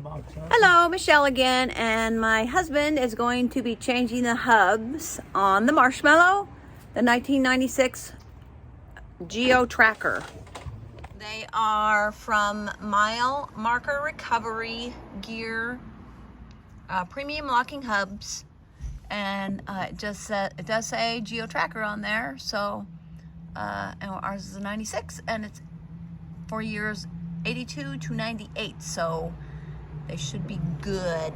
box up. Hello, Michelle again, and my husband is going to be changing the hubs on the Marshmallow, the 1996 Geo Tracker. They are from Mile Marker Recovery Gear, premium locking hubs, and it does say Geo Tracker on there. So, and ours is a 96, and it's for years 82 to 98. So they should be good.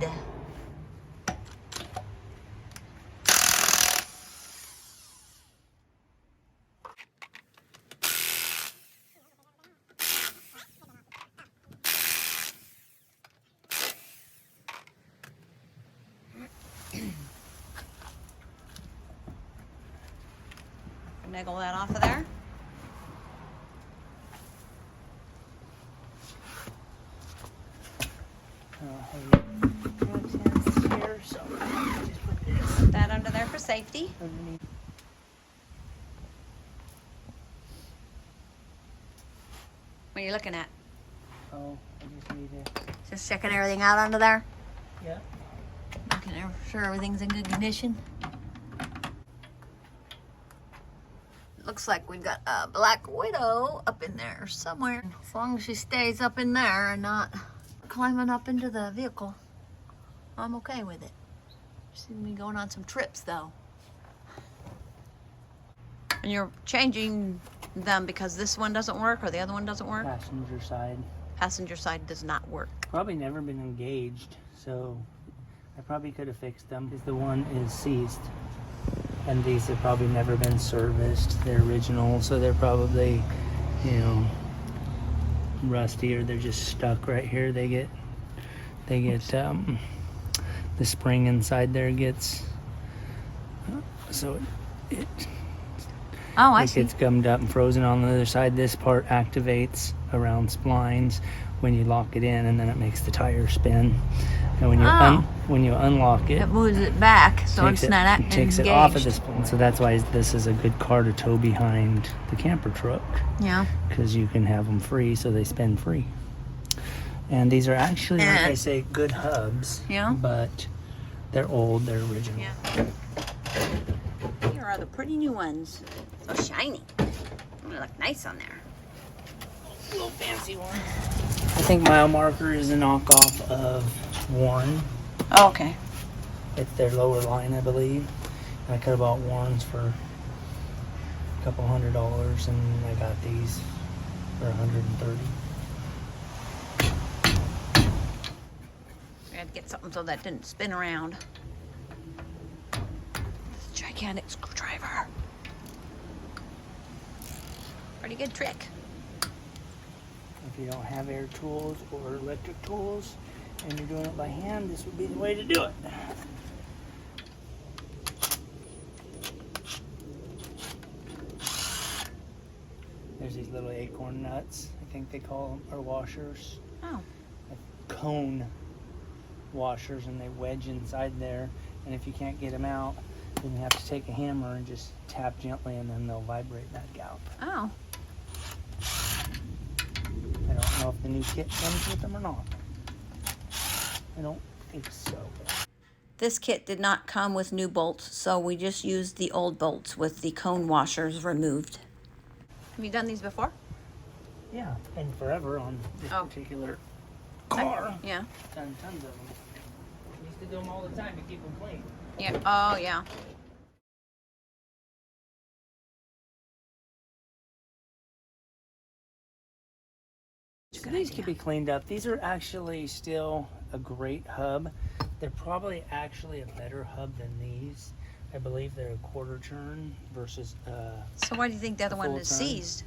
Niggle that off of there. Here, so just put this Put that under there for safety. underneath. What are you looking at? Oh, I just need to. Just checking everything out under there. Yeah. Making sure everything's in good condition. Looks like we've got a Black Widow up in there somewhere. As long as she stays up in there and not climbing up into the vehicle, I'm okay with it. She's gonna be going on some trips though. And you're changing them because this one doesn't work or the other one doesn't work? Passenger side. Passenger side does not work. Probably never been engaged, so I probably could have fixed them because the one is seized. And these have probably never been serviced. They're original, so they're probably, rusty, or they're just stuck right here. They get the spring inside there gets so it gets gummed up and frozen on the other side. This part activates around splines when you lock it in, and then it makes the tire spin. And when you unlock it, It moves it back, so it's not takes engaged. it off of the spline. So that's why this is a good car to tow behind the camper truck. Yeah. Because you can have them free, so they spin free. And these are actually, like I say, good hubs. Yeah. But they're old. They're original. Yeah. Here are the pretty new ones. So shiny. They look nice on there. Little fancy one. I think Mile Marker is a knockoff of Warren. Oh, okay. It's their lower line, I believe. And I could have bought Warrens for a couple $100, and I got these for $130. We had to get something so that didn't spin around. This gigantic screwdriver. Pretty good trick. If you don't have air tools or electric tools and you're doing it by hand, this would be the way to do it. There's these little acorn nuts, I think they call them, or washers. Oh. Cone washers, and they wedge inside there. And if you can't get them out, then you have to take a hammer and just tap gently, and then they'll vibrate back out. Oh. I don't know if the new kit comes with them or not. I don't think so. This kit did not come with new bolts, so we just used the old bolts with the cone washers removed. Have you done these before? Yeah, and forever on this particular car. Yeah. Done tons of them. Used to do them all the time to keep them clean. Yeah. Oh, yeah. So these could be cleaned up. These are actually still a great hub. They're probably actually a better hub than these. I believe they're a quarter turn versus So why do you think the other one full is turn. seized?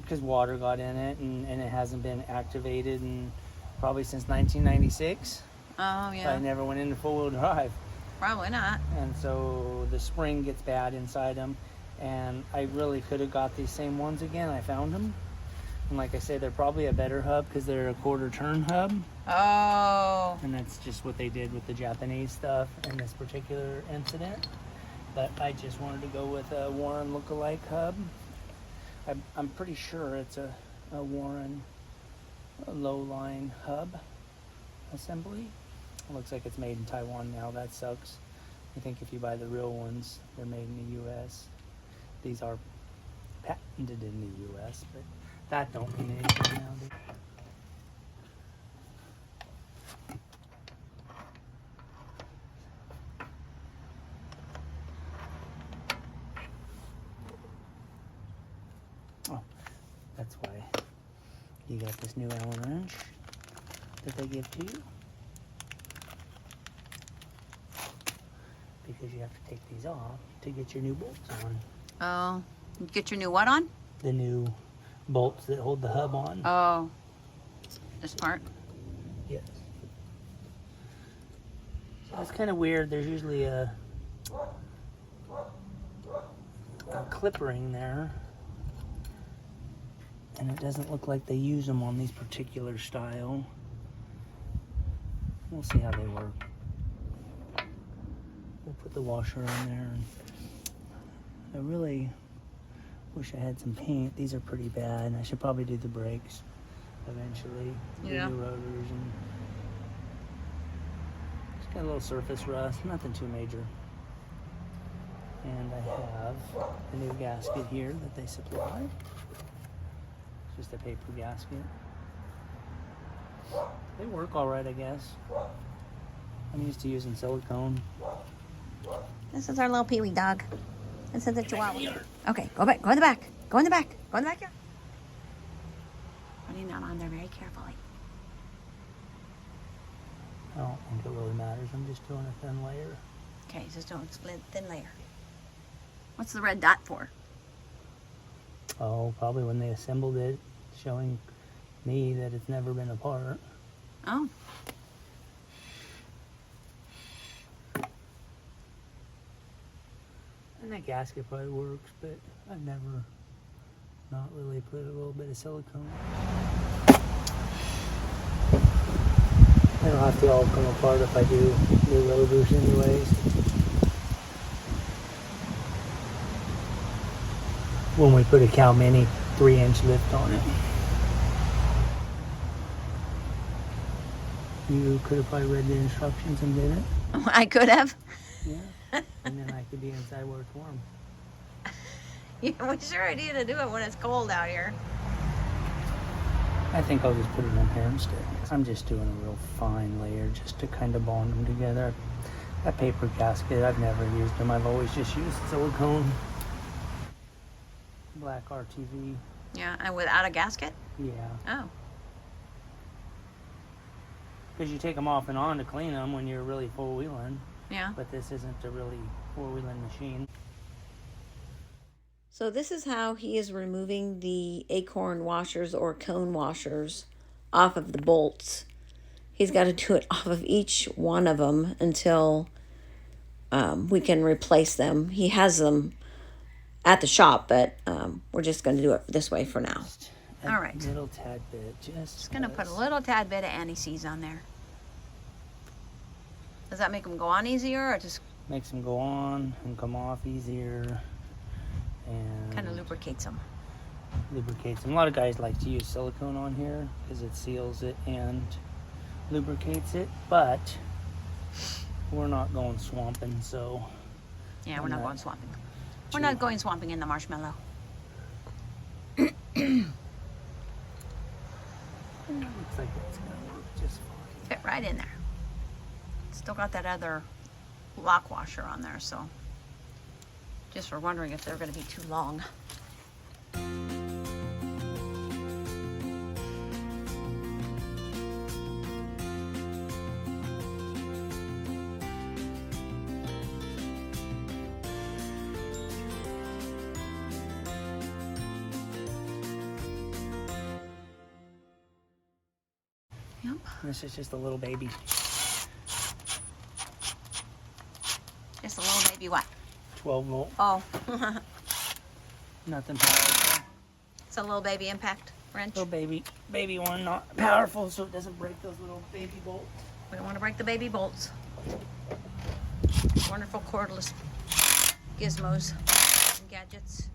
Because water got in it, and it hasn't been activated and probably since 1996. Oh, yeah. I never went into four-wheel drive. Probably not. And so the spring gets bad inside them, and I really could have got these same ones again. I found them, and like I said, they're probably a better hub because they're a quarter turn hub, Oh. and that's just what they did with the Japanese stuff in this particular incident. But I just wanted to go with a Warren lookalike hub. I'm pretty sure it's a Warren low line hub. assembly. It looks like it's made in Taiwan now. That sucks. I think if you buy the real ones, they're made in the U.S. These are patented in the U.S., but that don't mean anything now. Oh, that's why you got this new Allen wrench that they give to you. Because you have to take these off to get your new bolts on. Oh, you get your new what on? The new bolts that hold the hub on. Oh, this part? Yes. So it's kind of weird. There's usually a clip ring there. And it doesn't look like they use them on these particular style. We'll see how they work. We'll put the washer on there. I really wish I had some paint. These are pretty bad. I should probably do the brakes eventually. Yeah. The new rotors and just got a little surface rust. Nothing too major. And I have a new gasket here that they supply. It's just a paper gasket. They work all right, I guess. I'm used to using silicone. This is our little Pee-wee dog. This is the Chihuahua. Okay, go back. Go in the back. Go in the back. Go in the backyard. Putting that on there very carefully. I don't think it really matters. I'm just doing a thin layer. Okay, just doing a thin layer. What's the red dot for? Oh, probably when they assembled it, showing me that it's never been apart. Oh. And that gasket probably works, but I've never not really put a little bit of silicone. It'll have to all come apart if I do new rotors anyways. When we put a Cal Mini 3-inch lift on it. You could have probably read the instructions and did it. I could have. Yeah. And then I could be inside where it's warm. Yeah, we sure idea to do it when it's cold out here. I think I'll just put it in here instead. I'm just doing a real fine layer just to kind of bond them together. That paper gasket, I've never used them. I've always just used silicone. Black RTV. Yeah, and without a gasket? Yeah. Oh. Because you take them off and on to clean them when you're really four-wheeling. Yeah. But this isn't a really four-wheeling machine. So this is how he is removing the acorn washers or cone washers off of the bolts. He's got to do it off of each one of them until we can replace them. He has them at the shop, but we're just going to do it this way for now. All right. Little tad bit, just going to put a little tad bit of anti-seize on there. Does that make them go on easier, or just makes them go on and come off easier, and kind of lubricates them? Lubricates them. A lot of guys like to use silicone on here because it seals it and lubricates it, but we're not going swamping, so yeah, we're not going swamping. We're not going swamping in the Marshmallow. It looks like it's gonna work just fine. Fit right in there. Still got that other lock washer on there, so just for wondering if they're going to be too long. Yep. This is just a little baby. Just a little baby what? 12 volt. Oh. Nothing powerful. It's a little baby impact wrench. Little baby one, not powerful, so it doesn't break those little baby bolts. We don't want to break the baby bolts. Wonderful cordless gizmos and gadgets.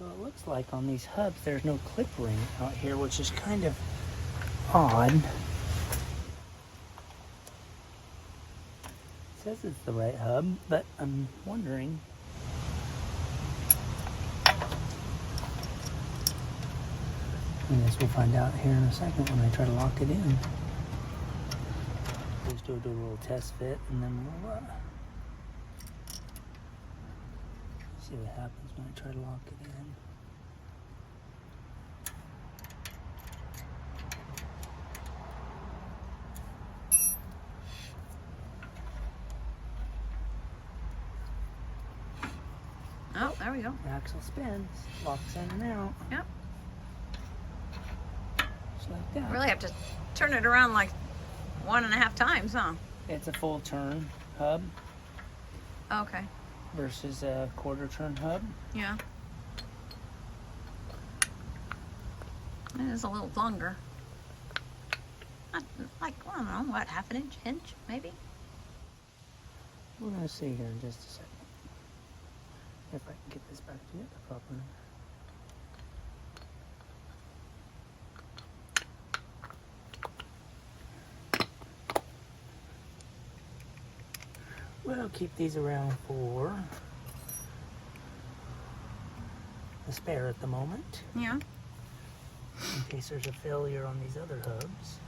So it looks like on these hubs there's no clip ring out here, which is kind of odd. It says it's the right hub, but I'm wondering. I guess we'll find out here in a second when I try to lock it in. Just do a little test fit and then we'll see what happens when I try to lock it in. Oh, there we go. The axle spins, locks in and out. Yep. Just like that. Really have to turn it around like 1.5 times, huh? It's a full turn hub Okay. versus a quarter turn hub. Yeah. It is a little longer. Not like, I don't know, what, half an inch, maybe? We're gonna see here in just a second if I can get this back together properly. We'll keep these around for a spare at the moment, Yeah. in case there's a failure on these other hubs.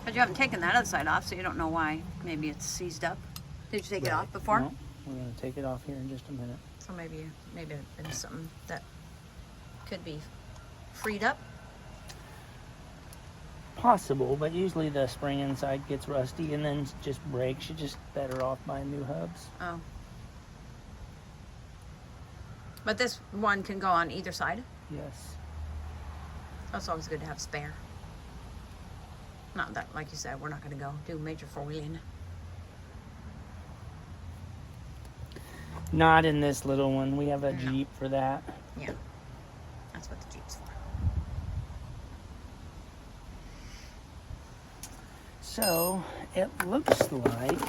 But you haven't taken that other side off, so you don't know why. Maybe it's seized up. Did you take it off before? No, we're gonna take it off here in just a minute. So maybe it's something that could be freed up. Possible, but usually the spring inside gets rusty and then just breaks. You're just better off buying new hubs. Oh. But this one can go on either side. Yes. That's always good to have spare. Not that, like you said, we're not going to go do major four-wheeling. Not in this little one. We have a No. Jeep for that. Yeah. That's what the Jeep's for. So it looks like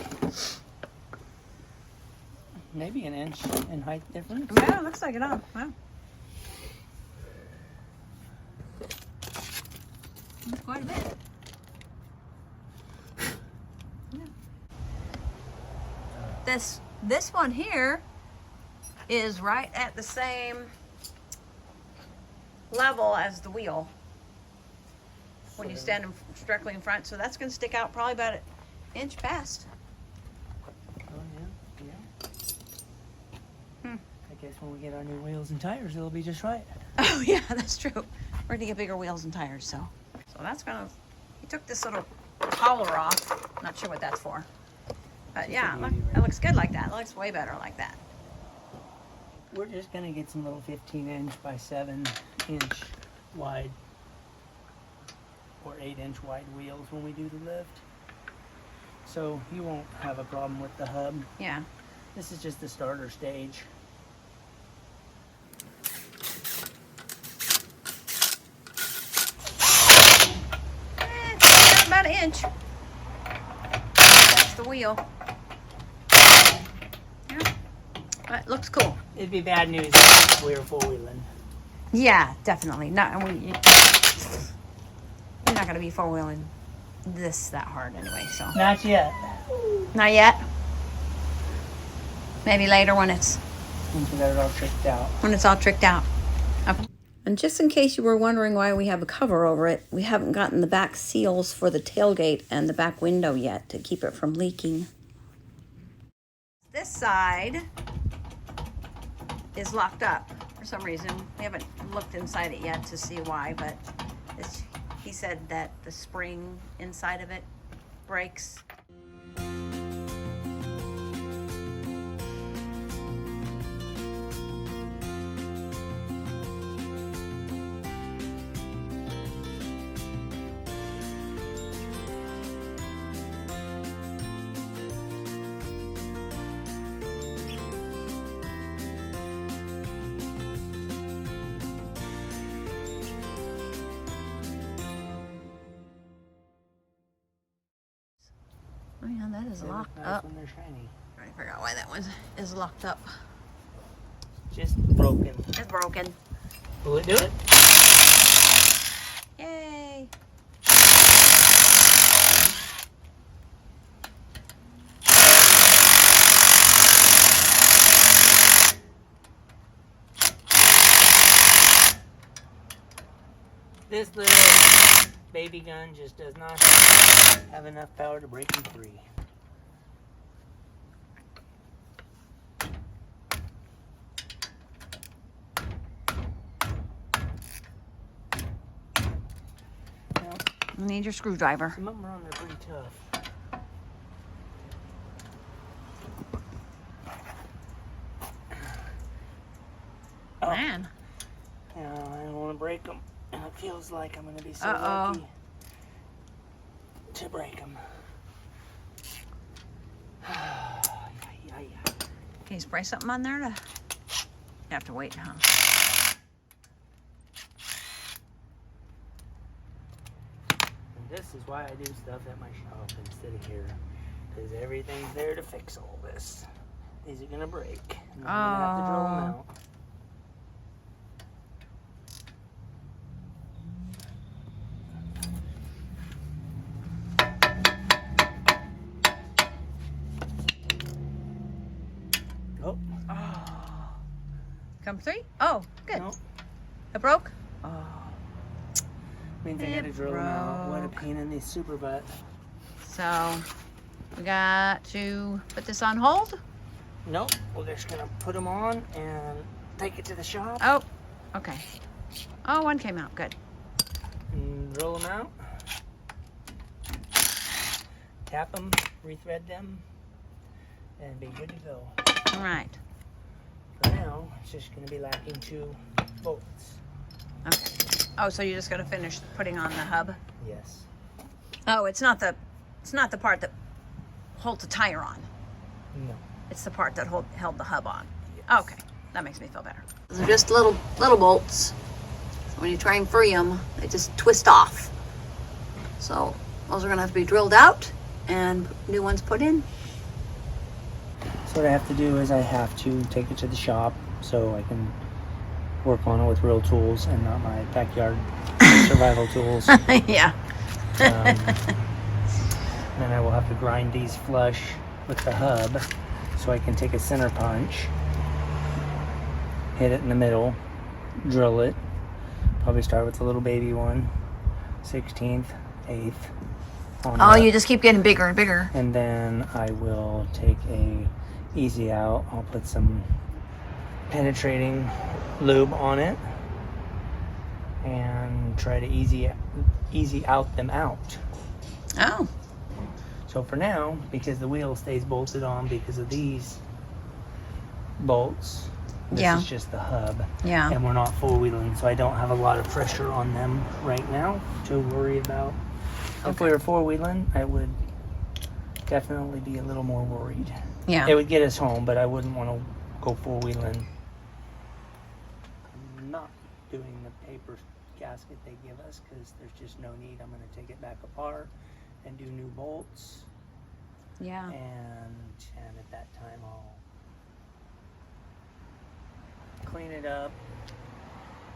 maybe an inch in height difference. Yeah, it looks like it all. Wow. That's quite a bit. Yeah. This one here is right at the same level as the wheel when you stand directly in front, so that's going to stick out probably about an inch past. Oh yeah, yeah. Hmm. I guess when we get our new wheels and tires, it'll be just right. Oh yeah, that's true. We're gonna get bigger wheels and tires, so that's gonna. He took this little collar off. Not sure what that's for, but yeah, look, it looks good like that. It looks way better like that. We're just gonna get some little 15-inch by 7-inch wide or 8-inch wide wheels when we do the lift. So you won't have a problem with the hub. Yeah. This is just the starter stage. It's about an inch. That's the wheel. Yeah. But it looks cool. It'd be bad news if we were four-wheeling. Yeah, definitely. You're not gonna be four-wheeling that hard anyway, so. Not yet. Not yet. Maybe later when it's Once we got it all tricked out. all tricked out. Okay. And just in case you were wondering why we have a cover over it, we haven't gotten the back seals for the tailgate and the back window yet to keep it from leaking. This side is locked up for some reason. We haven't looked inside it yet to see why, but he said that the spring inside of it breaks. Oh yeah, that is They look locked nice up. when they're shiny. Trying to figure out why that one is locked up. Just broken. It's broken. Will it do it? Yay. This little baby gun just does not have enough power to break them free. You need your screwdriver. Some of them are on there pretty tough. Oh. Man. Yeah, I don't want to break them. And it feels like I'm going to be so Uh-oh. lucky to break them. Can you spray something on there? You have to wait, huh? This is why I do stuff at my shop instead of here. Because everything's there to fix all this. These are going to break. And I'm going to have to drill them out. Oh. Come three? Oh, good. Nope. It broke? Oh. Means I It got to drill them out. What a broke. pain in the super butt. So, we got to put this on hold? Nope. We're just going to put them on and take it to the shop. Oh, okay. Oh, one came out. Good. And drill them out. Tap them, rethread them, and be good to go. All right. For now, it's just going to be lacking 2 bolts. Okay. Oh, so you're just gonna finish putting on the hub? Yes. Oh, it's not the part that holds the tire on. No. It's the part that held the hub on. Yes. Okay, that makes me feel better. They're just little bolts. So when you try and free them, they just twist off. So those are gonna have to be drilled out and new ones put in. So what I have to do is I have to take it to the shop so I can work on it with real tools and not my backyard survival tools. Yeah. Then I will have to grind these flush with the hub so I can take a center punch, hit it in the middle, drill it, probably start with the little baby one, 16th, 8th. On Oh, up. you just keep getting bigger and bigger. And then I will take a easy out. I'll put some penetrating lube on it and try to easy out them out. Oh. So for now, because the wheel stays bolted on because of these bolts, this Yeah. is just the hub. Yeah. And we're not four-wheeling, so I don't have a lot of pressure on them right now to worry about. If we were four-wheeling, I would definitely be a little more worried. Yeah. It would get us home, but I wouldn't want to go four-wheeling. I'm not doing the paper gasket they give us because there's just no need. I'm going to take it back apart and do new bolts. Yeah. And at that time I'll clean it up,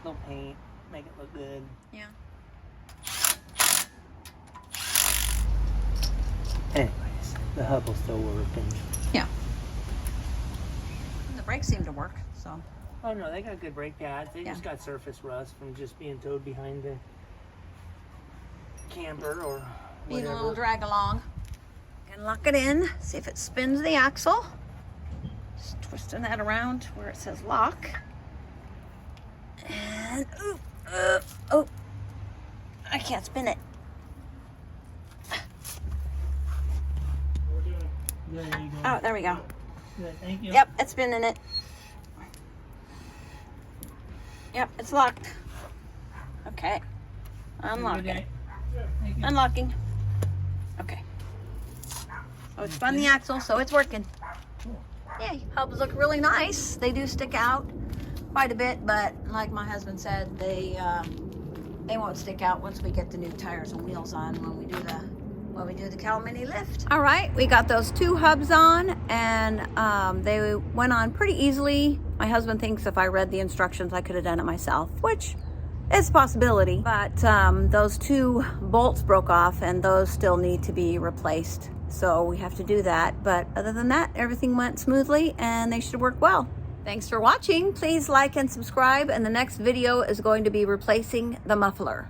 little paint, make it look good. Yeah. Anyways, the hub will still work. And Yeah. The brakes seem to work, so. oh no, they got good brake pads. They Yeah. just got surface rust from just being towed behind the camper or Being a whatever. little drag along. And lock it in, see if it spins the axle. Just twisting that around where it says lock. And, oh, I can't spin it. Good, there you go. Oh, there we go. Good, thank you. Yep, it's spinning it. Yep, it's locked. Okay. Unlock it. Thank you. Unlocking. Okay. Oh, it spun the axle, so it's working. Yeah, hubs look really nice. They do stick out quite a bit, but like my husband said, they won't stick out once we get the new tires and wheels on when we do while we do the Cal Mini lift. All right, we got those 2 hubs on, and they went on pretty easily. My husband thinks if I read the instructions, I could have done it myself, which is a possibility. But those 2 bolts broke off, and those still need to be replaced. So we have to do that. But other than that, everything went smoothly, and they should work well. Thanks for watching. Please like and subscribe, and the next video is going to be replacing the muffler.